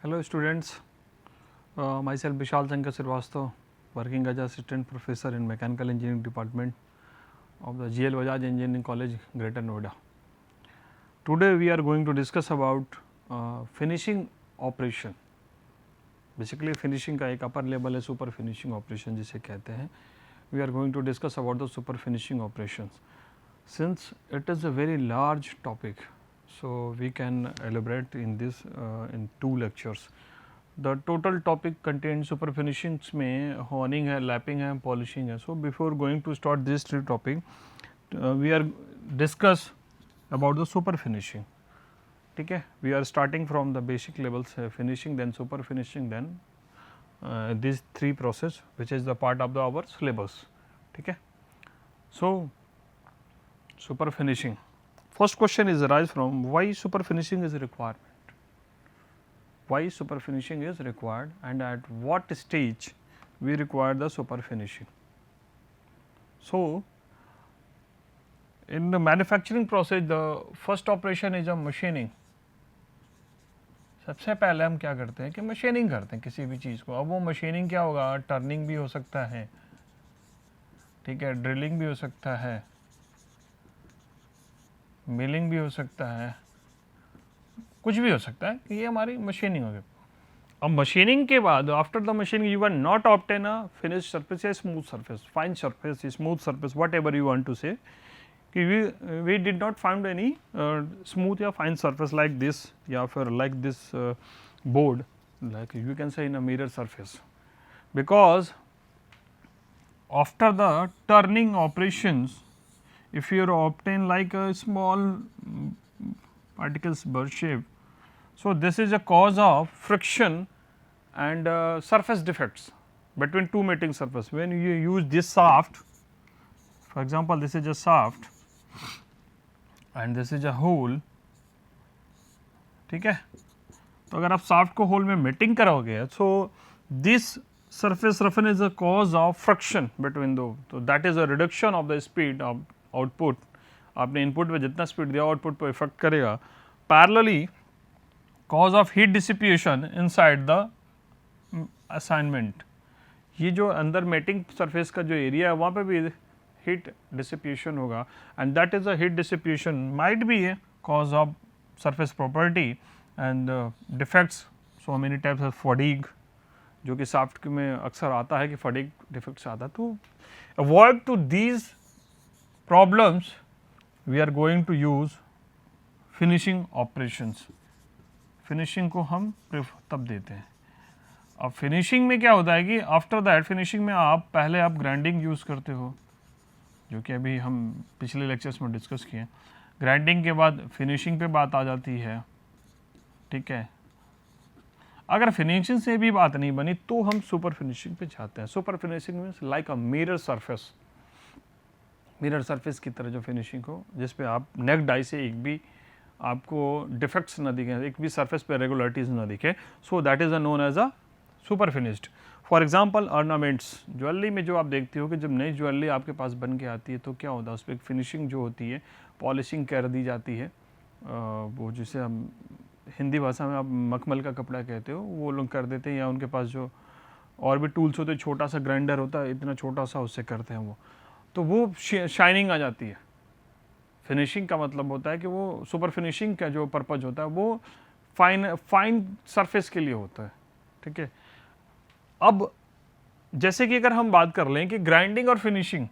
Hello students, myself Vishal Shankar Srivastava, working as assistant professor in mechanical engineering department of the GL Bajaj Engineering College, Greater Noida. Today we are going to discuss about finishing operation. Basically finishing का एक upper level है super finishing operation जिसे कहते हैं. We are going to discuss about the super finishing operations. Since it is a very large topic, so we can elaborate in this in 2 lectures. The total topic contains super finishings में honing है, lapping है, polishing है. So before going to start this topic, we are discuss about the super finishing. ठीक है, we are starting from the basic levels finishing, then super finishing, then these 3 process which is the part of the our syllabus. ठीक है, so super finishing. First question is arise from why super finishing is a requirement. Why super finishing is required and at what stage we require the super finishing. So, in the manufacturing process the first operation is a machining. सबसे पहले हम क्या करते हैं कि machining करते हैं किसी भी चीज़ को. अब वो मशीनिंग क्या होगा, टर्निंग भी हो सकता है, ठीक है, ड्रिलिंग भी हो सकता है, मिलिंग भी हो सकता है, कुछ भी हो सकता है कि ये हमारी मशीनिंग होगी. अब मशीनिंग के बाद after the machining you are not obtain a finish surface या smooth surface, fine surface, smooth surface, whatever you want to say कि we did not find any smooth या फाइन सरफेस लाइक दिस या फिर like this board, like you can say in a mirror surface, because after the turning operations if you obtain like a small particles burst shape, so this is a cause of friction and surface defects between 2 mating surface. When you use this shaft, for example this is a shaft and this is a hole, ठीक है, तो अगर आप shaft को hole में mating करोगे, so this surface roughness is a cause of friction between the, so that is a reduction of the speed of output. आपने input पे जितना स्पीड दिया आउटपुट पे इफेक्ट करेगा. Parallelly cause of heat dissipation inside the assignment, ये जो अंदर mating surface का जो एरिया है वहाँ पे भी हीट डिसिपिएशन होगा and that is a heat dissipation might be A cause of surface property and defects. So many types of fatigue जो कि सॉफ्ट में अक्सर आता है कि फटीग डिफेक्ट्स आता है. तो avoid to these problems we are going to use finishing operations. finishing को हम तब देते हैं. अब finishing में क्या होता है कि after that finishing में आप पहले आप grinding यूज़ करते हो, जो कि अभी हम पिछले लेक्चर्स में डिस्कस किए. grinding के बाद finishing पे बात आ जाती है, ठीक है. अगर finishing से भी बात नहीं बनी तो हम super finishing पे जाते हैं. super finishing means like a mirror surface, mirror surface की तरह जो फिनिशिंग हो जिस पे आप नेक डाई से एक भी आपको डिफेक्ट्स ना दिखे, एक भी सरफेस पे रेगुलरिटीज़ ना दिखे. So that is a known as a super finished. For example ornaments, jewellery में जो आप देखते हो कि जब नई ज्वेलरी आपके पास बन के आती है तो क्या होता है उस पर एक फिनिशिंग जो होती है, पॉलिशिंग कर दी जाती है. वो जिसे हम हिंदी भाषा में आप मखमल का कपड़ा कहते हो वो लोग कर देते हैं, या उनके पास जो और भी टूल्स होते हैं, छोटा सा ग्राइंडर होता है इतना छोटा सा, उससे करते हैं वो, तो वो शाइनिंग आ जाती है. फिनिशिंग का मतलब होता है कि वो सुपर फिनिशिंग का जो पर्पज होता है वो फाइन सरफेस के लिए होता है, ठीक है. अब जैसे कि अगर हम बात कर लें कि ग्राइंडिंग और फिनिशिंग,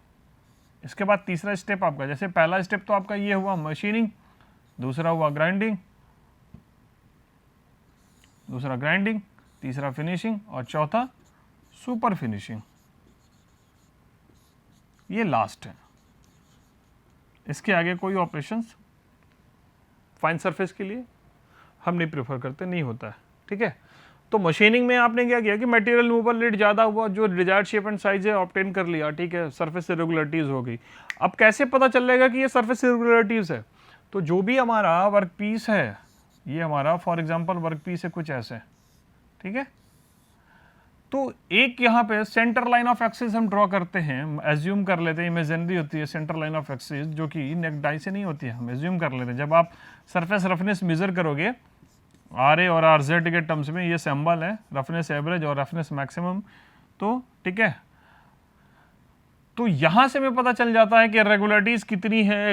इसके बाद तीसरा स्टेप आपका, जैसे पहला स्टेप तो आपका ये हुआ मशीनिंग, दूसरा हुआ ग्राइंडिंग, दूसरा ग्राइंडिंग, तीसरा फिनिशिंग और चौथा सुपर फिनिशिंग. ये लास्ट है. इसके आगे कोई ऑपरेशंस फाइन सरफेस के लिए हम नहीं प्रेफर करते, नहीं होता है, ठीक है. तो मशीनिंग में आपने क्या किया कि मटेरियल रिमूवल रेट ज़्यादा हुआ, जो डिजायर्ड शेप एंड साइज है ऑब्टेन कर लिया, ठीक है, सरफेस इरेगुलरिटीज़ हो गई. अब कैसे पता चलेगा कि ये सरफेस इरेगुलरिटीज़ है, तो जो भी हमारा वर्क पीस है, ये हमारा फॉर एग्जाम्पल वर्क पीस है कुछ ऐसे, ठीक है, तो एक यहाँ पे सेंटर लाइन ऑफ एक्सिस हम ड्रॉ करते हैं, एज्यूम कर लेते हैं, इमेजिनरी होती है सेंटर लाइन ऑफ एक्सिस जो कि नेक डाई से नहीं होती है, हम एज्यूम कर लेते हैं. जब आप सरफेस रफनेस मेजर करोगे RA और RZ के टर्म्स में ये सिंबल है रफनेस एवरेज और रफनेस मैक्सिमम। तो ठीक है, तो यहाँ से हमें पता चल जाता है कि इरेगुलरिटीज़ कितनी है।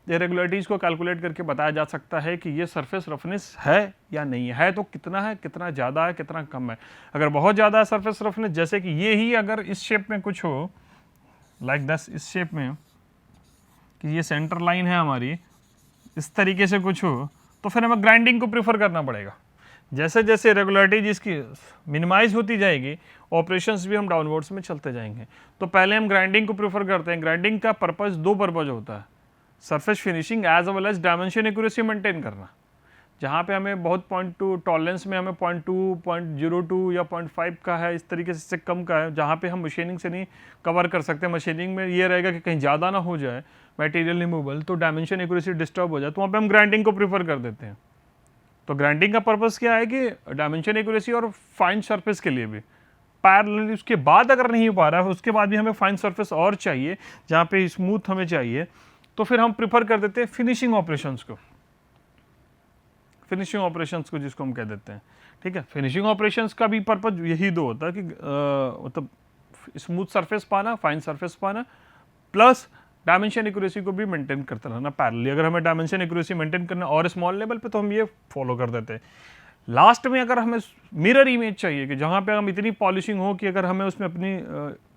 इरेगुलरिटीज़ को कैलकुलेट करके बताया जा सकता है कि ये सरफेस रफनेस है या नहीं है तो कितना है, कितना ज़्यादा है, कितना कम है। अगर बहुत ज़्यादा है सरफेस रफनेस, जैसे कि ये ही अगर इस शेप में कुछ हो, लाइक दस इस शेप में कि ये सेंटर लाइन है हमारी, इस तरीके से कुछ हो, तो फिर हमें ग्राइंडिंग को प्रेफर करना पड़ेगा। जैसे जैसे रेगुलरिटी जिसकी मिनिमाइज होती जाएगी, ऑपरेशंस भी हम डाउनवर्ड्स में चलते जाएंगे। तो पहले हम ग्राइंडिंग को प्रेफर करते हैं। ग्राइंडिंग का पर्पस, दो पर्पज होता है, surface finishing as well as dimension accuracy maintain करना। जहाँ पे हमें बहुत 0.2 टॉलरेंस में हमें 0.2, 0.02 या 0.5 का है, इस तरीके से कम का है, जहाँ पे हम मशीनिंग से नहीं कवर कर सकते। मशीनिंग में ये रहेगा कि कहीं ज़्यादा ना हो जाए मटेरियल रिमूवल, तो डायमेंशन एक्यूरेसी डिस्टर्ब हो जाए, तो वहाँ पे हम ग्राइंडिंग को प्रेफर कर देते हैं। तो ग्राइंडिंग का पर्पस क्या है कि डायमेंशन एक्यूरेसी और फाइन सरफेस के लिए भी। पैरेलली उसके बाद अगर नहीं हो पा रहा है, उसके बाद भी हमें फाइन सरफेस और चाहिए, जहाँ पे स्मूथ हमें चाहिए, तो फिर हम प्रेफर कर देते हैं फिनिशिंग ऑपरेशंस को। फिनिशिंग ऑपरेशंस को जिसको हम कह देते हैं, ठीक है। फिनिशिंग ऑपरेशंस का भी पर्पज यही दो होता है कि मतलब स्मूथ सरफेस पाना, फाइन सरफेस पाना, प्लस डायमेंशन एक्यूरेसी को भी मेंटेन करते रहना पैरेलली। अगर हमें डायमेंशन एक्यूरेसी मेंटेन करना और स्मॉल लेवल पे, तो हम ये फॉलो कर देते हैं। लास्ट में अगर हमें मिरर इमेज चाहिए कि जहाँ पे हम इतनी पॉलिशिंग हो कि अगर हमें उसमें अपनी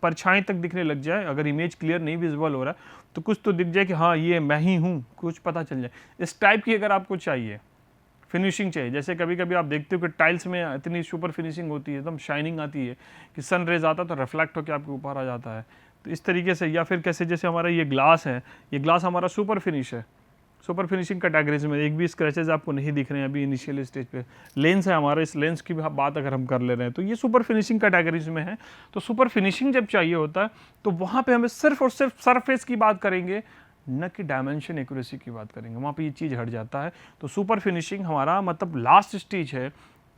परछाई तक दिखने लग जाए, अगर इमेज क्लियर नहीं विजिबल हो रहा तो कुछ तो दिख जाए कि हाँ ये मैं ही हूँ, कुछ पता चल जाए। इस टाइप की अगर आपको चाहिए फिनिशिंग चाहिए, जैसे कभी कभी आप देखते हो कि टाइल्स में इतनी सुपर फिनिशिंग होती है, एकदम शाइनिंग आती है कि सन रेज आता है तो रिफ्लेक्ट होकर आपके ऊपर आ जाता है, तो इस तरीके से। या फिर कैसे, जैसे हमारा ये ग्लास है, ये ग्लास हमारा सुपर फिनिश है, सुपर फिनिशिंग कैटेगरीज में एक भी स्क्रैचेज आपको नहीं दिख रहे हैं अभी इनिशियल स्टेज पे। लेंस है हमारा, इस लेंस की भी बात अगर हम कर ले रहे हैं तो ये सुपर फिनिशिंग कैटेगरीज में है। तो सुपर फिनिशिंग जब चाहिए होता है तो वहाँ पे हमें सिर्फ और सिर्फ सरफेस की बात करेंगे, न कि डायमेंशन एक्यूरेसी की बात करेंगे, वहाँ पे ये चीज़ हट जाता है। तो सुपर फिनिशिंग हमारा मतलब लास्ट स्टेज है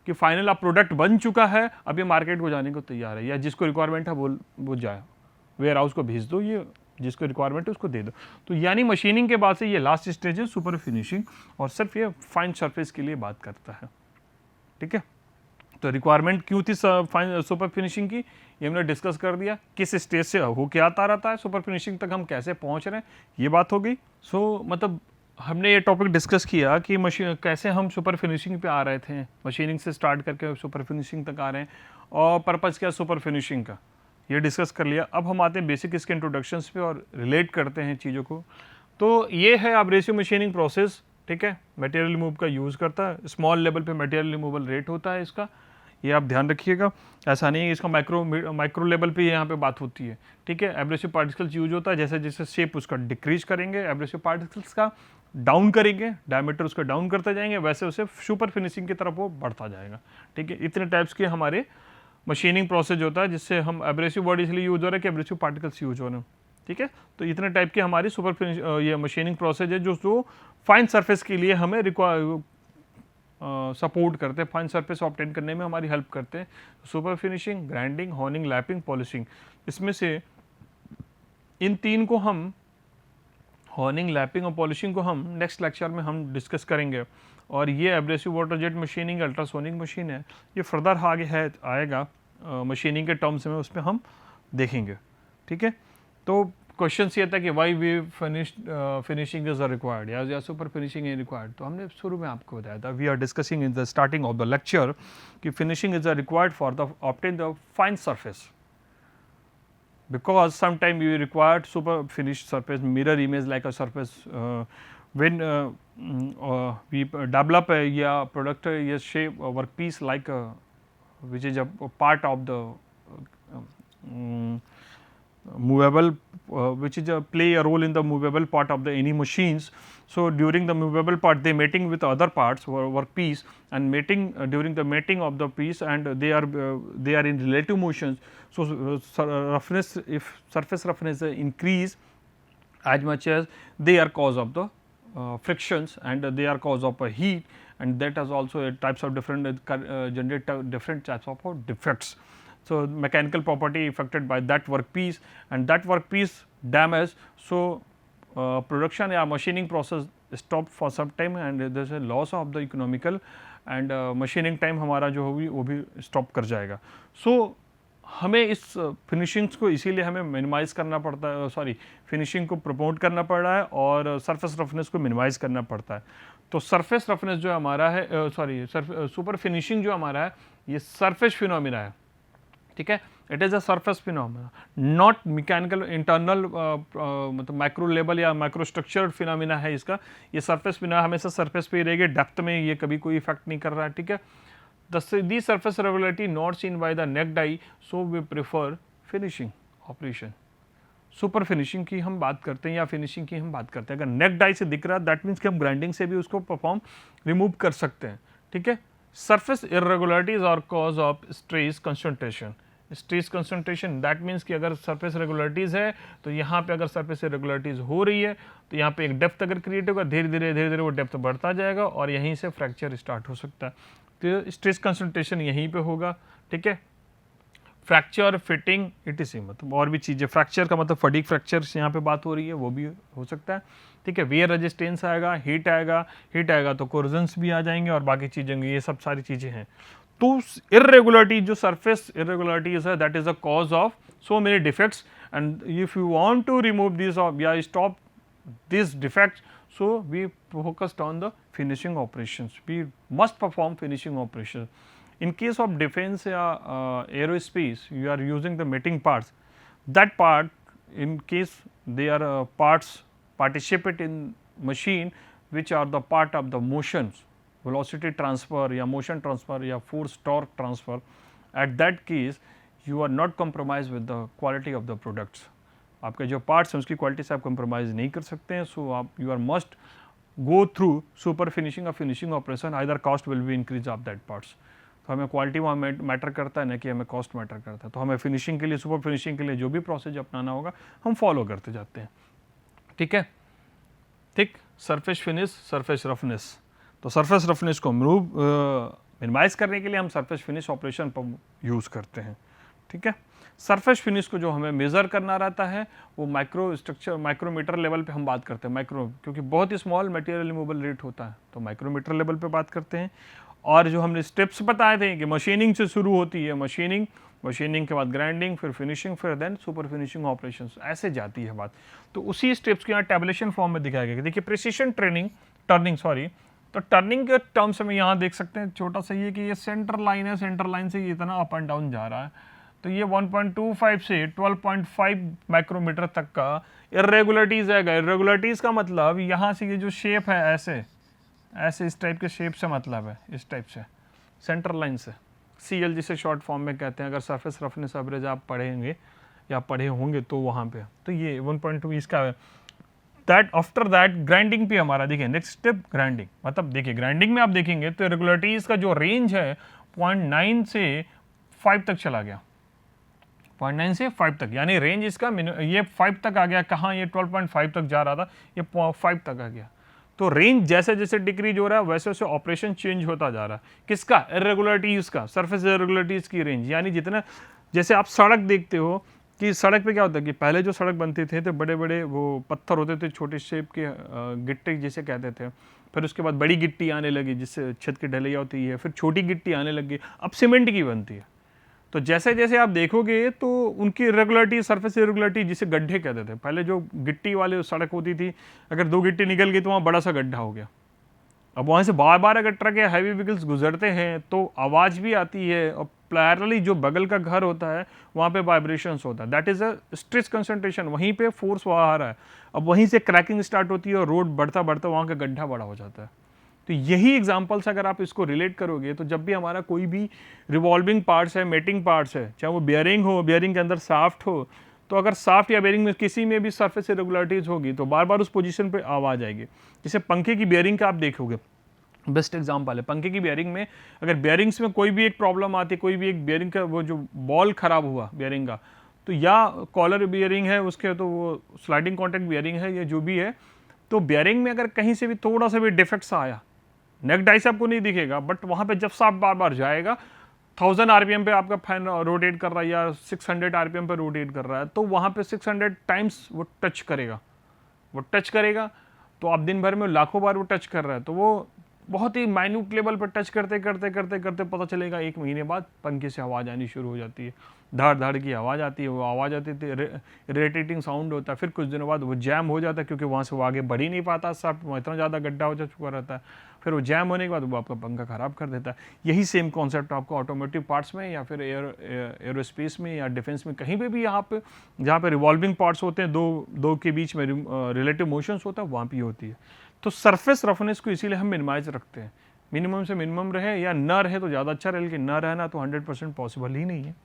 कि फाइनल आप प्रोडक्ट बन चुका है, अब ये मार्केट को जाने को तैयार है, या जिसको रिक्वायरमेंट है वो जाए, वेयर हाउस को भेज दो, ये जिसको रिक्वायरमेंट है उसको दे दो। तो यानी मशीनिंग के बाद से ये लास्ट स्टेज है सुपर फिनिशिंग, और सिर्फ ये फाइन सरफेस के लिए बात करता है, ठीक है। तो रिक्वायरमेंट क्यों थी फाइन सुपर फिनिशिंग की, ये हमने डिस्कस कर दिया। किस स्टेज से हो के आता रहता है सुपर फिनिशिंग तक, हम कैसे पहुंच रहे हैं, ये बात हो गई। मतलब हमने ये टॉपिक डिस्कस किया कि मशीन कैसे हम सुपर फिनिशिंग पे आ रहे थे, मशीनिंग से स्टार्ट करके सुपर फिनिशिंग तक आ रहे हैं, और पर्पज़ क्या सुपर फिनिशिंग का, ये डिस्कस कर लिया। अब हम आते हैं बेसिक इसके इंट्रोडक्शंस पे और रिलेट करते हैं चीज़ों को। तो ये है एब्रेसिव मशीनिंग प्रोसेस, ठीक है। मटेरियल रिमूव का यूज़ करता है, स्मॉल लेवल पे मटेरियल रिमूवल रेट होता है इसका, ये आप ध्यान रखिएगा। ऐसा नहीं है इसका माइक्रो लेवल पे यहाँ पे बात होती है, ठीक है। एब्रेसिव पार्टिकल्स यूज होता है, जैसे जैसे शेप उसका डिक्रीज करेंगे एब्रेसिव पार्टिकल्स का, डाउन करेंगे, डायमीटर उसका डाउन करते जाएंगे, वैसे वैसे सुपर फिनिशिंग की तरफ वो बढ़ता जाएगा, ठीक है। इतने टाइप्स के हमारे मशीनिंग प्रोसेस होता है, जिससे हम एब्रेसिव बॉडी इसलिए यूज हो रहा है कि एब्रेसिव पार्टिकल्स यूज हो रहे हैं, ठीक है। तो इतने टाइप की हमारी सुपर फिनिश ये मशीनिंग प्रोसेस है जो फाइन सरफेस के लिए हमें सपोर्ट करते हैं, फाइन सरफेस ऑब्टेन करने में हमारी हेल्प करते हैं। Super finishing, grinding, honing, lapping, polishing, इसमें से इन तीन को हम, होनिंग, लैपिंग और पॉलिशिंग को हम नेक्स्ट लेक्चर में हम डिस्कस करेंगे। और ये abrasive water jet machining ultrasonic machine है, ये फर्दर आगे है आएगा मशीनिंग के टर्म्स में, उसमें हम देखेंगे, ठीक है। तो क्वेश्चन ये था कि why we finishing is required या सुपर फिनिशिंग इज रिक्वायर्ड। तो हमने शुरू में आपको बताया था, we are discussing in the starting of the lecture कि finishing is required for the obtain the fine surface, because sometime we required super finished surface, mirror image like a surface when we develop a product, a shape, a workpiece like which is a part of the movable, which is play a role in the movable part of the any machines. So during the movable part they mating with other parts workpiece, and mating during the mating of the piece, and they are in relative motions. So roughness, if surface roughness increase as much as they are cause of the frictions, and they are cause of a heat, and that is also a types of different generate different types of defects. So mechanical property affected by that workpiece, and that workpiece damage. So production या machining process stop for some time and there is a loss of the economical and machining time हमारा जो होगी वो भी stop कर जाएगा। सो हमें इस फिनिशिंग्स को इसीलिए हमें मिनिमाइज़ करना पड़ता है, सॉरी फिनिशिंग को प्रमोट करना पड़ रहा है और सरफेस रफनेस को मिनिमाइज़ करना पड़ता है। तो सरफेस रफनेस जो हमारा है, सॉरी सुपर फिनिशिंग जो हमारा है ये सरफेस फिनोमिना है, ठीक है। It is a surface phenomena, not mechanical internal मतलब माइक्रो लेवल या माइक्रो स्ट्रक्चर्ड फिनोमिना है इसका। ये सरफेस फिनोमिना हमेशा सरफेस पे ही रहेगी, डेप्थ में ये कभी कोई इफेक्ट नहीं कर रहा है, ठीक है। The surface regularity not seen by the naked eye, so we prefer finishing operation. Super finishing की हम बात करते हैं या फिनिशिंग की हम बात करते हैं, अगर नेक्ड आई से दिख रहा है दैट मीन्स कि हम ग्राइंडिंग से भी उसको परफॉर्म रिमूव कर सकते हैं, ठीक है। सरफेस इरेगुलरिटीज और cause of stress concentration, stress concentration that means कि अगर सरफेस रेगुलरिटीज है तो यहाँ पे अगर सरफेस इरेगुलरिटीज हो रही है तो यहाँ पे एक डेप्थ अगर क्रिएट होगा, धीरे धीरे वो डेप्थ बढ़ता जाएगा और यहीं से फ्रैक्चर स्टार्ट हो सकता है। तो स्ट्रेस कंसंट्रेशन यहीं पे होगा, ठीक है। फ्रैक्चर फिटिंग इटीसी मतलब और भी चीज़ें, फ्रैक्चर का मतलब फटीग फ्रैक्चर यहाँ पे बात हो रही है वो भी हो सकता है, ठीक है। वेयर रेजिस्टेंस आएगा, हीट आएगा तो कोरोजन्स भी आ जाएंगे और बाकी चीज़ें, ये सब सारी चीज़ें हैं। तो इरेगुलरिटी जो सरफेस इरेगुलरिटीज है that is a cause of so many defects and if you want to remove this या stop this defects, so we focused on the finishing operations. We must perform finishing operations. In case of defense aerospace, you are using the mating parts. That part, in case they are parts participate in machine which are the part of the motions, velocity transfer या motion transfer या force torque transfer, at that case you are not compromised with the quality of the products. आपके जो parts हैं उसकी quality से आप compromise नहीं कर सकते हैं। सो आप you are must go through super finishing और finishing operation, either cost will be increase of that parts. तो हमें क्वालिटी वहाँ मैटर करता है ना कि हमें कॉस्ट मैटर करता है। तो हमें फिनिशिंग के लिए, सुपर फिनिशिंग के लिए जो भी प्रोसेस अपनाना होगा हम फॉलो करते जाते हैं, ठीक है। Thick surface finish, surface roughness, तो सरफेस रफनेस को मिनिमाइज करने के लिए हम सरफेस फिनिश ऑपरेशन पर यूज़ करते हैं, ठीक है। सरफेस फिनिश को जो हमें मेज़र करना रहता है वो माइक्रो स्ट्रक्चर, माइक्रोमीटर लेवल पे हम बात करते हैं, माइक्रो क्योंकि बहुत ही स्मॉल मटेरियल रिमूवल रेट होता है तो माइक्रोमीटर लेवल पे बात करते हैं। और जो हमने स्टेप्स बताए थे कि मशीनिंग से शुरू होती है, मशीनिंग के बाद ग्राइंडिंग, फिर फिनिशिंग, फिर देन सुपर फिनिशिंग ऑपरेशंस, ऐसे जाती है बात। तो उसी स्टेप्स को यहाँ टैबुलेशन फॉर्म में दिखाया गया। देखिए प्रिसिशन टर्निंग तो टर्निंग के टर्म्स में यहाँ देख सकते हैं छोटा सा ये कि ये सेंटर लाइन है, सेंटर लाइन से ये इतना अप एंड डाउन जा रहा है, तो ये 1.25 से 12.5 माइक्रोमीटर तक का इरेगुलरिटीज आएगा। इरेगुलरिटीज का मतलब यहाँ से ये जो शेप है ऐसे इस टाइप के शेप से मतलब है, इस टाइप से सेंटर लाइन से CL जिसे शॉर्ट फॉर्म में कहते हैं। अगर सरफेस रफनेस एवरेज आप पढ़ेंगे या पढ़े होंगे तो वहाँ पे तो ये 1.2 इसका है। दैट आफ्टर दैट ग्राइंडिंग पे हमारा देखिए नेक्स्ट स्टेप ग्राइंडिंग, मतलब देखिए ग्राइंडिंग में आप देखेंगे तो इरेगुलरिटीज का जो रेंज है 0.9 से 5 तक चला गया, 0.9 से 5 तक, यानी रेंज इसका ये 5 तक आ गया। कहाँ ये 12.5 तक जा रहा था, ये 5 तक आ गया। तो रेंज जैसे जैसे डिक्रीज हो रहा है वैसे वैसे ऑपरेशन चेंज होता जा रहा है। किसका? इरेगुलरिटीज का, सरफेस इरेगुलरिटीज की रेंज। यानी जितना, जैसे आप सड़क देखते हो कि सड़क पे क्या होता है कि पहले जो सड़क बनते थे तो बड़े बड़े वो पत्थर होते थे, छोटे शेप के गिट्टी जिसे कहते थे। फिर उसके बाद बड़ी गिट्टी आने लगी जिससे छत की ढलैया होती है, फिर छोटी गिट्टी आने लगी, अब सीमेंट की बनती है। तो जैसे जैसे आप देखोगे तो उनकी इरेगुलरिटी, सरफेस इरेगुलरिटी जिसे गड्ढे कहते थे, पहले जो गिट्टी वाले सड़क होती थी अगर 2 गिट्टी निकल गई तो वहाँ बड़ा सा गड्ढा हो गया। अब वहाँ से बार बार अगर ट्रक या हैवी व्हीकल्स गुजरते हैं तो आवाज़ भी आती है और पैरेलली जो बगल का घर होता है वहाँ पे वाइब्रेशंस होता है। That is a stress concentration, वहीं पे फोर्स वहाँ आ रहा है। अब वहीं से क्रैकिंग स्टार्ट होती है और रोड बढ़ता बढ़ता वहाँ का गड्ढा बड़ा हो जाता है। तो यही एग्जांपल्स अगर आप इसको रिलेट करोगे तो जब भी हमारा कोई भी रिवॉल्विंग पार्ट्स है, मेटिंग पार्ट्स है, चाहे वो बियरिंग हो, बियरिंग के अंदर शाफ्ट हो, तो अगर शाफ्ट या बेयरिंग में किसी में भी सरफेस इरेगुलरिटीज होगी तो बार बार उस पोजीशन पे आवाज़ आएगी। जैसे पंखे की बियरिंग का आप देखोगे, बेस्ट एग्जांपल है पंखे की बियरिंग में। अगर बियरिंग्स में कोई भी एक प्रॉब्लम आती है, कोई भी एक बियरिंग का वो जो बॉल खराब हुआ बियरिंग का, तो या कॉलर बियरिंग है उसके, तो वो स्लाइडिंग कॉन्टैक्ट बियरिंग है या जो भी है, तो बियरिंग में अगर कहीं से भी थोड़ा सा भी डिफेक्ट्स आया, नेक डाई से आपको नहीं दिखेगा, बट वहाँ पे जब शाफ्ट बार बार जाएगा, 1000 RPM पे आपका फैन रोटेट कर रहा है या 600 RPM पे रोटेट कर रहा है, तो वहाँ पे 600 टाइम्स वो टच करेगा। तो आप दिन भर में लाखों बार वो टच कर रहा है, तो वो बहुत ही माइन्यूट लेवल पर टच करते करते करते करते पता चलेगा 1 महीने बाद पंखे से आवाज़ आनी शुरू हो जाती है, धड़ धड़ की आवाज़ आती है, वो आवाज़ आती है इरिटेटिंग साउंड होता है। फिर कुछ दिनों बाद वो जैम हो जाता है, क्योंकि वहाँ से वो आगे बढ़ ही नहीं पाता, सॉफ्ट में इतना ज़्यादा गड्ढा हो चुका रहता है। फिर वो जैम होने के बाद वो आपका पंखा ख़राब कर देता है। यही सेम कॉन्सेप्ट आपको ऑटोमोटिव पार्ट्स में या फिर एरोस्पेस में या डिफेंस में कहीं पे भी यहाँ पे जहाँ पे रिवॉल्विंग पार्ट्स होते हैं, दो के बीच में रिलेटिव मोशंस होता है, वहाँ भी होती है। तो सरफेस रफनेस को इसीलिए हम मिनिमाइज रखते हैं, मिनिमम से मिनिमम रहे या न रहे तो ज़्यादा अच्छा रहे, लेकिन न रहना तो 100% पॉसिबल ही नहीं है।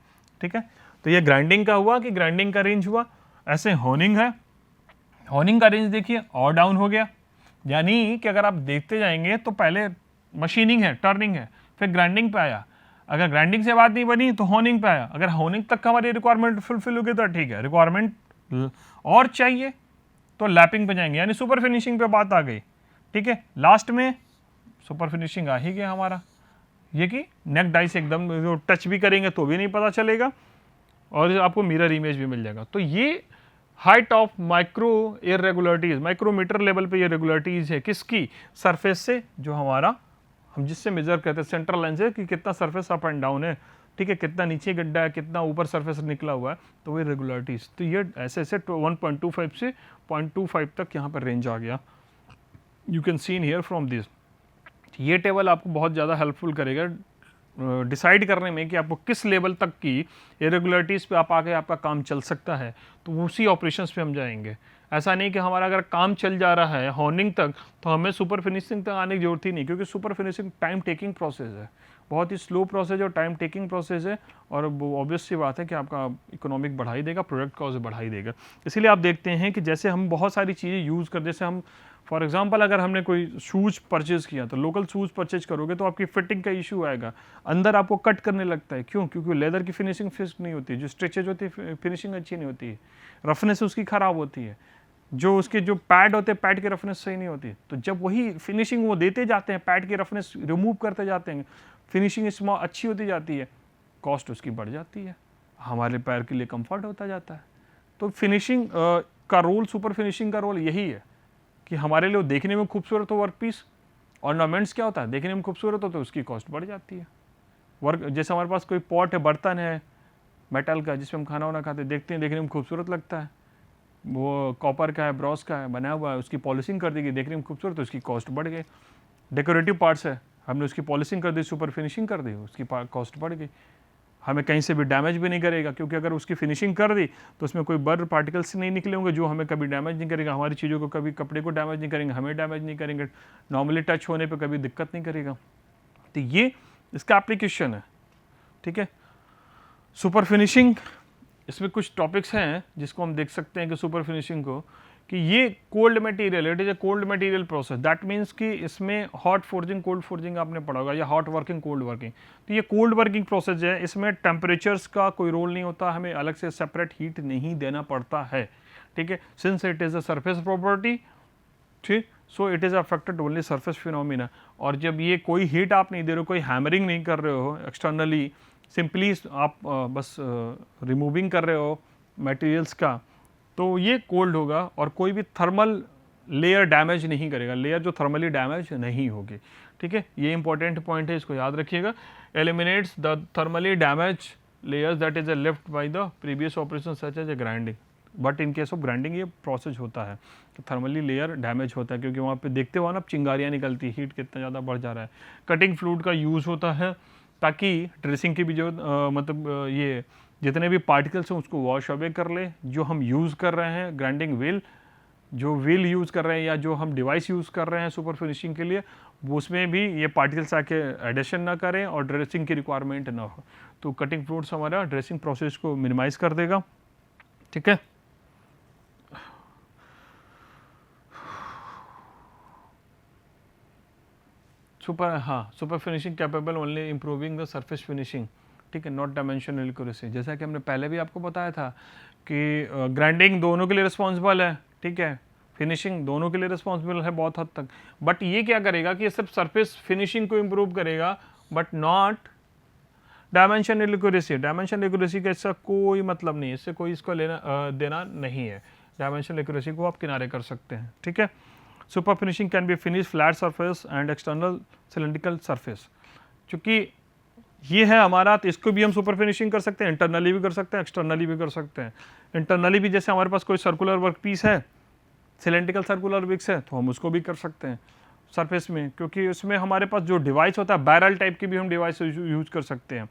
ठीक है, तो ये ग्राइंडिंग का हुआ कि ग्राइंडिंग का रेंज हुआ। ऐसे होनिंग है, होनिंग का रेंज देखिए और डाउन हो गया, यानी कि अगर आप देखते जाएंगे तो पहले मशीनिंग है, टर्निंग है, फिर ग्राइंडिंग पे आया, अगर ग्राइंडिंग से बात नहीं बनी तो होनिंग पे आया, अगर होनिंग तक हमारी रिक्वायरमेंट फुलफिल हो गई तो ठीक है, रिक्वायरमेंट और चाहिए तो लैपिंग पे जाएंगे, यानी सुपर फिनिशिंग पे बात आ गई। ठीक है, लास्ट में सुपर फिनिशिंग आ ही गया हमारा, ये कि नेक डाई से एकदम टच भी करेंगे तो भी नहीं पता चलेगा और आपको मिरर इमेज भी मिल जाएगा। तो ये height of micro irregularities, micrometer level पे ये रेगुलरिटीज है किसकी, सरफेस से, जो हमारा हम जिससे मेजर करते हैं सेंट्रल लाइन से कि कितना सरफेस अप एंड डाउन है। ठीक है, कितना नीचे गड्ढा है, कितना ऊपर सरफेस निकला हुआ है, तो वो रेगुलरिटीज। तो ये ऐसे ऐसे 1.25 से 0.25 तक यहाँ पर रेंज आ गया। You can see in here from this. ये टेबल आपको बहुत ज़्यादा हेल्पफुल करेगा डिसाइड करने में कि आपको किस लेवल तक की इरेगुलरिटीज़ पे आप आके आपका काम चल सकता है, तो उसी ऑपरेशंस पे हम जाएंगे। ऐसा नहीं कि हमारा अगर काम चल जा रहा है हॉर्निंग तक तो हमें सुपर फिनिशिंग तक आने की जरूरत ही नहीं, क्योंकि super finishing time taking process है, बहुत ही स्लो प्रोसेस और टाइम टेकिंग प्रोसेस है, और वो ऑब्वियस सी बात है कि आपका इकोनॉमिक बढ़ाई देगा, प्रोडक्ट कॉस्ट बढ़ाई देगा। इसीलिए आप देखते हैं कि जैसे हम बहुत सारी चीज़ें यूज़ कर, जैसे हम फॉर एग्जाम्पल अगर हमने कोई शूज़ परचेज किया तो लोकल शूज़ परचेज करोगे तो आपकी फिटिंग का इशू आएगा, अंदर आपको कट करने लगता है। क्यों? क्योंकि लेदर की फिनिशिंग फिक्स नहीं होती, जो स्ट्रेचेज होती है फिनिशिंग अच्छी नहीं होती है, रफनेस उसकी ख़राब होती है, जो उसके जो पैड होते हैं पैड की रफनेस सही नहीं होती। तो जब वही फिनिशिंग वो देते जाते हैं, पैड की रफनेस रिमूव करते जाते हैं, फिनिशिंग स्मॉल अच्छी होती जाती है, कॉस्ट उसकी बढ़ जाती है, हमारे पैर के लिए कंफर्ट होता जाता है। तो फिनिशिंग का रोल, सुपर फिनिशिंग का रोल यही है कि हमारे लिए देखने में खूबसूरत हो वर्क पीस। ऑर्नामेंट्स क्या होता है, देखने में खूबसूरत हो तो उसकी कॉस्ट बढ़ जाती है। वर्क जैसे हमारे पास कोई पॉट है, बर्तन है मेटल का जिसमें हम खाना वाना खाते हैं, देखते हैं देखने में खूबसूरत लगता है, वो कॉपर का है, ब्रॉस का है, बना हुआ है, उसकी पॉलिशिंग कर दी, देखने में खूबसूरत, तो उसकी कॉस्ट बढ़ गई। डेकोरेटिव पार्ट्स है, हमने उसकी पॉलिशिंग कर दी, सुपर फिनिशिंग कर दी, उसकी कॉस्ट बढ़ गई। हमें कहीं से भी डैमेज भी नहीं करेगा, क्योंकि अगर उसकी फिनिशिंग कर दी तो उसमें कोई बर्र पार्टिकल्स नहीं निकले होंगे जो हमें कभी डैमेज नहीं करेगा, हमारी चीज़ों को कभी कपड़े को डैमेज नहीं करेंगे, हमें डैमेज नहीं करेंगे, नॉर्मली टच होने पे कभी दिक्कत नहीं करेगा। तो ये इसका एप्लीकेशन है। ठीक है, सुपर फिनिशिंग, इसमें कुछ टॉपिक्स हैं जिसको हम देख सकते हैं कि सुपर फिनिशिंग को, कि ये cold material, it is a cold material process, that means कि इसमें हॉट फोर्जिंग कोल्ड फोर्जिंग आपने पढ़ा होगा, या हॉट वर्किंग कोल्ड वर्किंग। तो ये कोल्ड वर्किंग प्रोसेस है, इसमें टेम्परेचर्स का कोई रोल नहीं होता, हमें अलग से सेपरेट हीट नहीं देना पड़ता है। ठीक है, since it is a surface property, ठीक, so it is affected only surface phenomena. और जब ये कोई हीट आप नहीं दे रहे हो, कोई हैमरिंग नहीं कर रहे हो एक्सटर्नली, सिंपली आप बस रिमूविंग कर रहे हो मटेरियल्स का, तो ये कोल्ड होगा और कोई भी थर्मल लेयर डैमेज नहीं करेगा, लेयर जो थर्मली डैमेज नहीं होगी। ठीक है, ये इंपॉर्टेंट पॉइंट है, इसको याद रखिएगा। Eliminates the thermally damage layers that is left by the previous operation such as a grinding. But in case of grinding ये प्रोसेस होता है कि थर्मली लेयर डैमेज होता है, क्योंकि वहाँ पे देखते हो ना चिंगारियाँ निकलती, हीट कितना ज़्यादा बढ़ जा रहा है। कटिंग फ्लूइड का यूज़ होता है ताकि ड्रेसिंग की भी जो ये जितने भी पार्टिकल्स हैं उसको वॉश अवे कर ले। जो हम यूज़ कर रहे हैं ग्राइंडिंग व्हील, जो व्हील यूज़ कर रहे हैं या जो हम डिवाइस यूज़ कर रहे हैं सुपर फिनिशिंग के लिए, वो उसमें भी ये पार्टिकल्स आके एडिशन ना करें और ड्रेसिंग की रिक्वायरमेंट ना हो। तो कटिंग फ्लूइड्स हमारा ड्रेसिंग प्रोसेस को मिनिमाइज कर देगा। ठीक है, super finishing capable only improving the surface finishing. ठीक है, नॉट डायमेंशनल एक्यूरेसी। जैसा कि हमने पहले भी आपको बताया था कि ग्राइंडिंग दोनों के लिए रिस्पॉन्सिबल है, ठीक है, फिनिशिंग दोनों के लिए रिस्पॉन्सिबल है बहुत हद तक। बट ये क्या करेगा कि ये सिर्फ सरफेस फिनिशिंग को इम्प्रूव करेगा but not dimensional accuracy. Dimensional accuracy का इसका कोई मतलब नहीं है, इससे कोई इसको लेना देना नहीं है। डायमेंशनल एक्यूरेसी को आप किनारे कर सकते हैं। ठीक है, super finishing can be finish flat surface and external cylindrical surface. चूँकि ये है हमारा, तो इसको भी हम सुपर फिनिशिंग कर सकते हैं, इंटरनली भी कर सकते हैं, एक्सटर्नली भी कर सकते हैं। इंटरनली भी जैसे हमारे पास कोई सर्कुलर वर्क पीस है, सिलेंड्रिकल सर्कुलर विक्स है, तो हम उसको भी कर सकते हैं सरफेस में, क्योंकि उसमें हमारे पास जो डिवाइस होता है बैरल टाइप की भी हम डिवाइस यूज कर सकते हैं,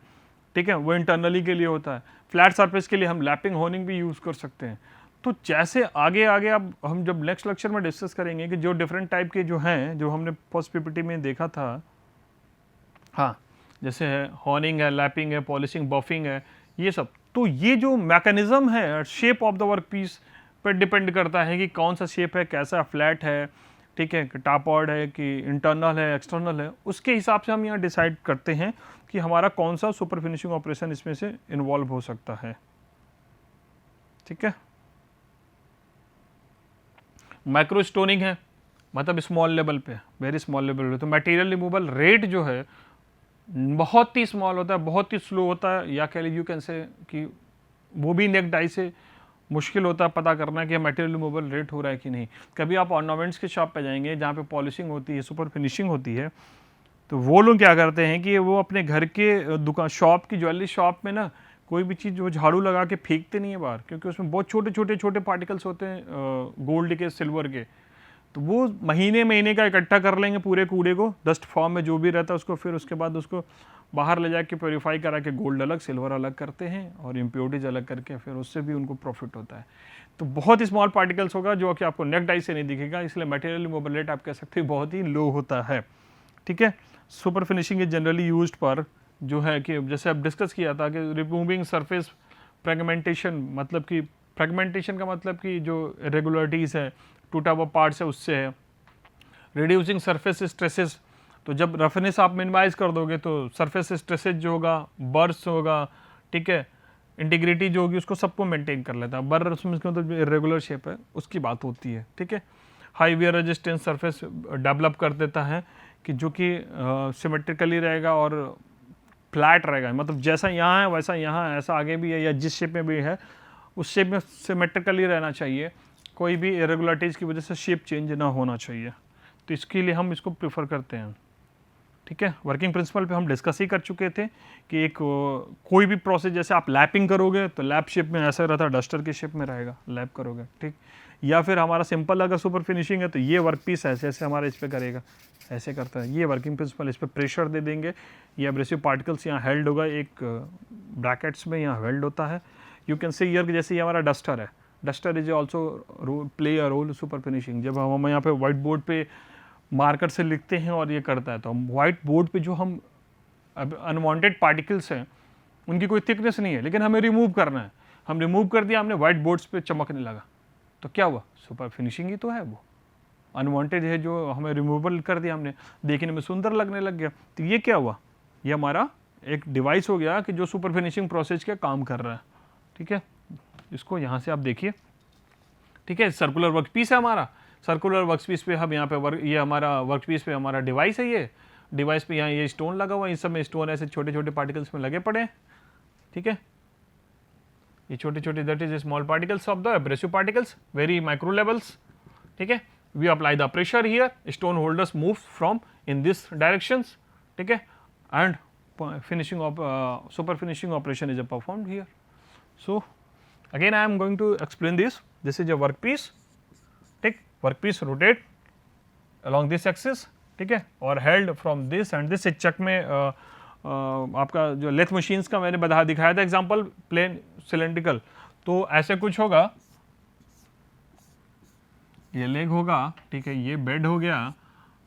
ठीक है, वो इंटरनली के लिए होता है। फ्लैट सरफेस के लिए हम लैपिंग होनिंग भी यूज़ कर सकते हैं। तो जैसे आगे आगे अब हम जब नेक्स्ट लेक्चर में डिस्कस करेंगे कि जो डिफरेंट टाइप के जो हैं, जो हमने फर्स्ट पीपीटी में देखा था, हाँ, जैसे है हॉर्निंग है, लैपिंग है, पॉलिशिंग, बफिंग है, ये सब। तो ये जो मैकेनिज्म है shape of the work piece पर डिपेंड करता है कि कौन सा शेप है, कैसा फ्लैट है, ठीक है, कि टापॉड है कि इंटरनल है, एक्सटर्नल है, उसके हिसाब से हम यहाँ डिसाइड करते हैं कि हमारा कौन सा सुपर फिनिशिंग ऑपरेशन इसमें से इन्वॉल्व हो सकता है। ठीक है, माइक्रो स्टोनिंग है, मतलब स्मॉल लेवल पे, वेरी स्मॉल लेवल पे, तो मटेरियल रिमूवल रेट जो है बहुत ही स्मॉल होता है, बहुत ही स्लो होता है, या कह लीजिए कैन से कि वो भी नेक डाई से मुश्किल होता है पता करना कि मटेरियल रिमूवल रेट हो रहा है कि नहीं। कभी आप ऑर्नामेंट्स के शॉप पे जाएंगे जहाँ पे पॉलिशिंग होती है, सुपर फिनिशिंग होती है, तो वो लोग क्या करते हैं कि वो अपने घर के दुकान शॉप की ज्वेलरी शॉप में ना कोई भी चीज़ वो झाड़ू लगा के फेंकते नहीं है बाहर, क्योंकि उसमें बहुत छोटे पार्टिकल्स होते हैं गोल्ड के, सिल्वर के, तो वो महीने महीने का इकट्ठा कर लेंगे पूरे कूड़े को, डस्ट फॉर्म में जो भी रहता है उसको, फिर उसके बाद उसको बाहर ले जाके प्योरीफाई करा के गोल्ड अलग, सिल्वर अलग करते हैं और इम्प्योरिटीज अलग करके फिर उससे भी उनको प्रॉफिट होता है। तो बहुत ही स्मॉल पार्टिकल्स होगा जो कि आपको नेक डाई से नहीं दिखेगा, इसलिए मटेरियल रिमूवल रेट आप कह सकते हैं बहुत ही लो होता है। ठीक है, super finishing is generally used पर जो है कि जैसे अब डिस्कस किया था कि रिमूविंग सरफेस फ्रेगमेंटेशन, मतलब कि फ्रेगमेंटेशन का मतलब कि जो इरेगुलरिटीज़ है, टूटा हुआ पार्ट्स है, उससे है। रिड्यूसिंग सरफेस स्ट्रेसेस, तो जब रफनेस आप मिनिमाइज कर दोगे तो सरफेस स्ट्रेसेस जो होगा, बर्स होगा, ठीक है, इंटीग्रिटी जो होगी उसको सबको मेंटेन कर लेता है। बर उसमें मतलब इरेगुलर शेप है उसकी बात होती है। ठीक है, high wear resistance surface develop कर देता है कि जो कि सिमेट्रिकली रहेगा और फ्लैट रहेगा, मतलब जैसा यहाँ है वैसा यहाँ है, ऐसा आगे भी है या जिस शेप में भी है उस शेप में सिमेट्रिकली रहना चाहिए, कोई भी इरेगुलरिटीज की वजह से शेप चेंज ना होना चाहिए। तो इसके लिए हम इसको प्रेफर करते हैं। ठीक है, वर्किंग प्रिंसिपल पे हम डिस्कस ही कर चुके थे कि एक कोई भी प्रोसेस जैसे आप लैपिंग करोगे तो लैप शेप में ऐसा रहता है, डस्टर के शेप में रहेगा लैप करोगे, ठीक। या फिर हमारा सिंपल अगर सुपर फिनिशिंग है तो ये वर्क पीस ऐसे ऐसे हमारा इस पर करेगा, ऐसे करता है, ये वर्किंग प्रिंसिपल। इस पर प्रेशर दे देंगे, ये एब्रेसिव पार्टिकल्स यहाँ हेल्ड होगा, एक ब्रैकेट्स में यहाँ हेल्ड होता है। यू कैन से ईयर जैसे ये हमारा डस्टर है, duster is also play a role super finishing. जब हम यहाँ पे व्हाइट बोर्ड पे मार्कर से लिखते हैं और ये करता है, तो हम व्हाइट बोर्ड पे जो हम अनवांटेड पार्टिकल्स हैं उनकी कोई थिकनेस नहीं है, लेकिन हमें रिमूव करना है, हम रिमूव कर दिया, हमने व्हाइट बोर्ड्स पे चमकने लगा, तो क्या हुआ, सुपर फिनिशिंग ही तो है, वो अनवांटेड है जो हमें रिमूवल कर दिया हमने, देखने में सुंदर लगने लग गया। तो ये क्या हुआ, ये हमारा एक डिवाइस हो गया कि जो सुपर फिनिशिंग प्रोसेस के काम कर रहा है। ठीक है, इसको यहाँ से आप देखिए। ठीक है, सर्कुलर वर्क पीस है हमारा, सर्कुलर वर्क पीस पे हम यहाँ पे ये हमारा वर्क पीस पे हमारा डिवाइस है, ये डिवाइस पे यहाँ ये स्टोन लगा हुआ है, इस सब में स्टोन ऐसे छोटे छोटे पार्टिकल्स में लगे पड़े हैं। ठीक है, ये छोटे छोटे that is small particles of the abrasive particles, very micro levels. ठीक है, we apply the pressure here, stone holders move from in this directions. ठीक है, and finishing of super finishing operation is performed here. So again I am going to explain this. This is a workpiece. ठीक, workpiece rotate along this axis, ठीक है, और held from this end this. Chuck में आपका जो lathe machines का मैंने बता दिखाया था एग्जांपल, प्लेन सिलेंड्रिकल, तो ऐसे कुछ होगा, ये लेग होगा, ठीक है, ये बेड हो गया,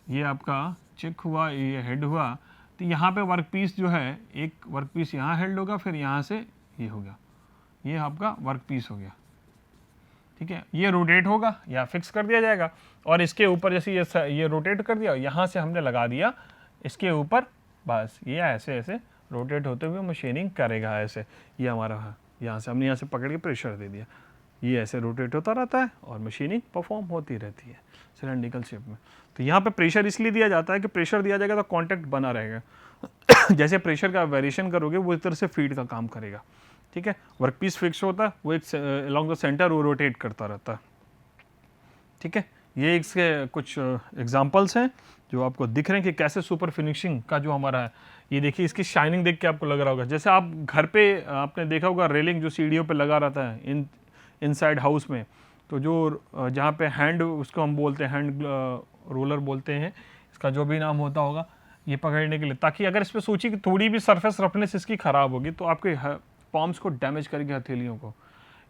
ये आपका चेक हुआ, ये हेड हुआ, तो यहाँ पे वर्कपीस जो है, एक वर्कपीस यहाँ हेल्ड होगा, फिर यहाँ से ये हो गया, ये आपका वर्कपीस हो गया। ठीक है, ये रोटेट होगा या फिक्स कर दिया जाएगा, और इसके ऊपर जैसे ये रोटेट कर दिया, यहाँ से हमने लगा दिया इसके ऊपर, बस ये ऐसे ऐसे रोटेट होते हुए मशीनिंग करेगा ऐसे। ये हमारा है, यहाँ से हमने यहाँ से पकड़ के प्रेशर दे दिया, ये ऐसे रोटेट होता रहता है और मशीनिंग परफॉर्म होती रहती है सिलेंड्रिकल शेप में। तो यहाँ पे प्रेशर इसलिए दिया जाता है कि प्रेशर दिया जाएगा तो कांटेक्ट बना रहेगा जैसे प्रेशर का वेरिएशन करोगे वो इस तरह से फीड का काम करेगा। ठीक है, वर्कपीस फिक्स होता है, वो एक अलॉन्ग द सेंटर वो रोटेट करता रहता है। ठीक है, ये इसके कुछ एग्जांपल्स हैं जो आपको दिख रहे हैं कि कैसे सुपर फिनिशिंग का जो हमारा है, ये देखिए इसकी शाइनिंग देख के आपको लग रहा होगा जैसे आप घर पे आपने देखा होगा रेलिंग जो सीढ़ियों पे लगा रहता है इनसाइड हाउस में, तो जो जहाँ पे हैंड उसको हम बोलते हैं हैंड रोलर बोलते हैं, इसका जो भी नाम होता होगा, ये पकड़ने के लिए, ताकि अगर इस पर सोचिए कि थोड़ी भी सरफेस रफनेस इसकी ख़राब होगी तो आपके पॉम्स को डैमेज करेगी, हथेलियों को,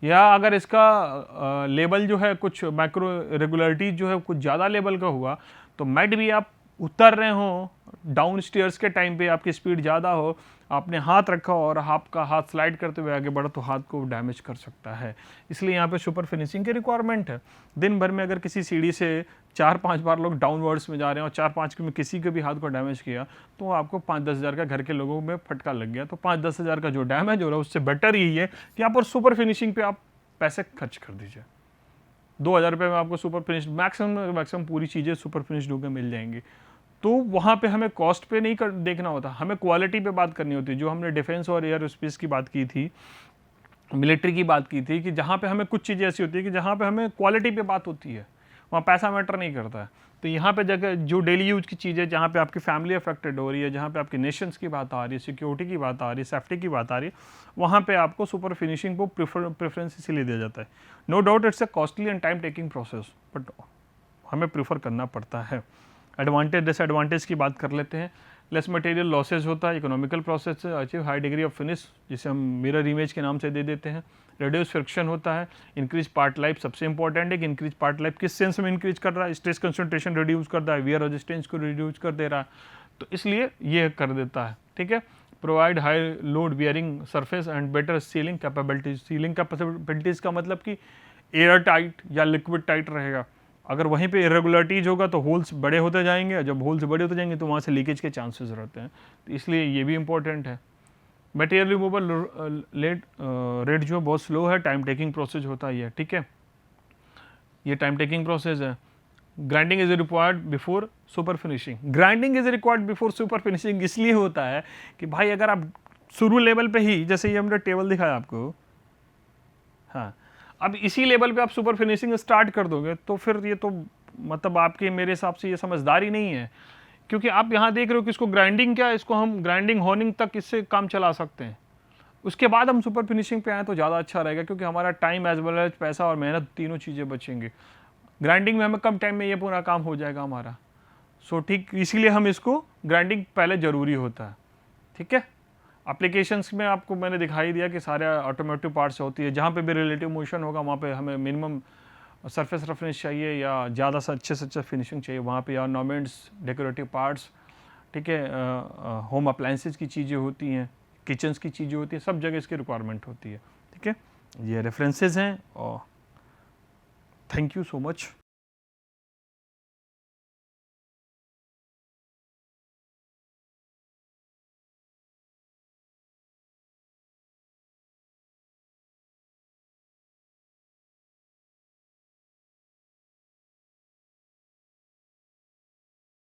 या अगर इसका लेवल जो है कुछ माइक्रो रेगुलरिटीज जो है कुछ ज़्यादा लेवल का हुआ तो मैट भी आप उतर रहे हो डाउन स्टेयर्स के टाइम पे, आपकी स्पीड ज़्यादा हो, आपने हाथ रखा और आपका हाथ स्लाइड करते हुए आगे बढ़ा तो हाथ को डैमेज कर सकता है। इसलिए यहाँ पे सुपर फिनिशिंग की रिक्वायरमेंट है। दिन भर में अगर किसी सीढ़ी से 4-5 बार लोग डाउनवर्ड्स में जा रहे हैं और 4-5 में किसी के भी हाथ को डैमेज किया तो आपको 5-10 हज़ार का घर के लोगों में फटका लग गया, तो 5-10 हज़ार का जो डैमेज हो रहा है उससे बेटर यही है कि यहाँ पर सुपर फिनिशिंग पे आप पैसे खर्च कर दीजिए। 2,000 रुपये में आपको सुपर फिनिश मैक्सिमम पूरी चीज़ें सुपर फिनिश्ड होकर मिल जाएंगी। तो वहाँ पे हमें कॉस्ट पे नहीं देखना होता, हमें क्वालिटी पे बात करनी होती है। जो हमने डिफेंस और एयर स्पेस की बात की थी, मिलिट्री की बात की थी, कि जहाँ पे हमें कुछ चीज़ें ऐसी होती है कि जहाँ पे हमें क्वालिटी पे बात होती है, वहाँ पैसा मैटर नहीं करता है। तो यहाँ पे जगह जो डेली यूज की चीज़ें, जहाँ पे आपकी फैमिली अफेक्टेड हो रही है, जहाँ पे आपकी नेशंस की बात आ रही है, सिक्योरिटी की बात आ रही है, सेफ्टी की बात आ रही है, वहाँ पे आपको सुपर फिनिशिंग को प्रेफरेंस इसीलिए दिया जाता है। No doubt it's a costly and time taking process, but हमें प्रीफर करना पड़ता है। एडवांटेज डिसएडवांटेज की बात कर लेते हैं। लेस मटेरियल लॉसेज होता है, इकोनॉमिकल प्रोसेस से achieve high degree of finish, जिसे हम मिरर इमेज के नाम से दे देते हैं। रिड्यूस फ्रिक्शन होता है, इंक्रीज पार्ट लाइफ सबसे इंपॉर्टेंट है कि इंक्रीज पार्ट लाइफ किस सेंस में इंक्रीज कर रहा है, स्ट्रेस कंसंट्रेशन रिड्यूस करता है, वियर रेजिस्टेंस को रिड्यूस कर दे रहा है, तो इसलिए ये कर देता है। ठीक है, provide high load bearing surface and better ceiling capabilities. Ceiling capabilities का मतलब कि एयर टाइट या लिक्विड टाइट रहेगा। अगर वहीं पे इरेगुलरिटीज होगा तो होल्स बड़े होते जाएंगे, जब होल्स बड़े होते जाएंगे तो वहाँ से लीकेज के चांसेस रहते हैं, तो इसलिए ये भी इंपॉर्टेंट है। मटेरियल रिमूवल रेट जो बहुत स्लो है, टाइम टेकिंग प्रोसेस होता है ये। ठीक है, ये टाइम टेकिंग प्रोसेस है। Grinding is required before super finishing. Grinding is required before super finishing इसलिए होता है कि भाई अगर आप शुरू लेवल पे ही, जैसे ये हमने टेबल दिखाया आपको, हाँ, अब इसी लेवल पे आप सुपर फिनिशिंग स्टार्ट कर दोगे तो फिर ये तो मतलब आपके मेरे हिसाब से ये समझदारी नहीं है, क्योंकि आप यहाँ देख रहे हो कि इसको ग्राइंडिंग क्या, इसको हम ग्राइंडिंग होनिंग तक इससे काम चला सकते हैं, उसके बाद हम सुपर फिनिशिंग पे आए तो ज़्यादा अच्छा रहेगा, क्योंकि हमारा टाइम एज वेल एज पैसा और मेहनत तीनों चीज़ें बचेंगे। ग्राइंडिंग में हमें कम टाइम में ये पूरा काम हो जाएगा हमारा। सो ठीक, इसीलिए हम इसको ग्राइंडिंग पहले ज़रूरी होता है। ठीक है, एप्लीकेशंस में आपको मैंने दिखाई दिया कि सारे ऑटोमेटिव पार्ट्स होती है, जहाँ पे भी रिलेटिव मोशन होगा वहाँ पे हमें मिनिमम सरफेस रफनेस चाहिए या ज़्यादा से अच्छा फिनिशिंग चाहिए वहाँ पे, या ऑर्नामेंट्स, डेकोरेटिव पार्ट्स, ठीक है, होम अप्लायंसेस की चीज़ें होती हैं, किचन्स की चीज़ें होती हैं, सब जगह इसकी रिक्वायरमेंट होती है। ठीक है, ये रेफरेंसेस हैं और थैंक यू सो मच।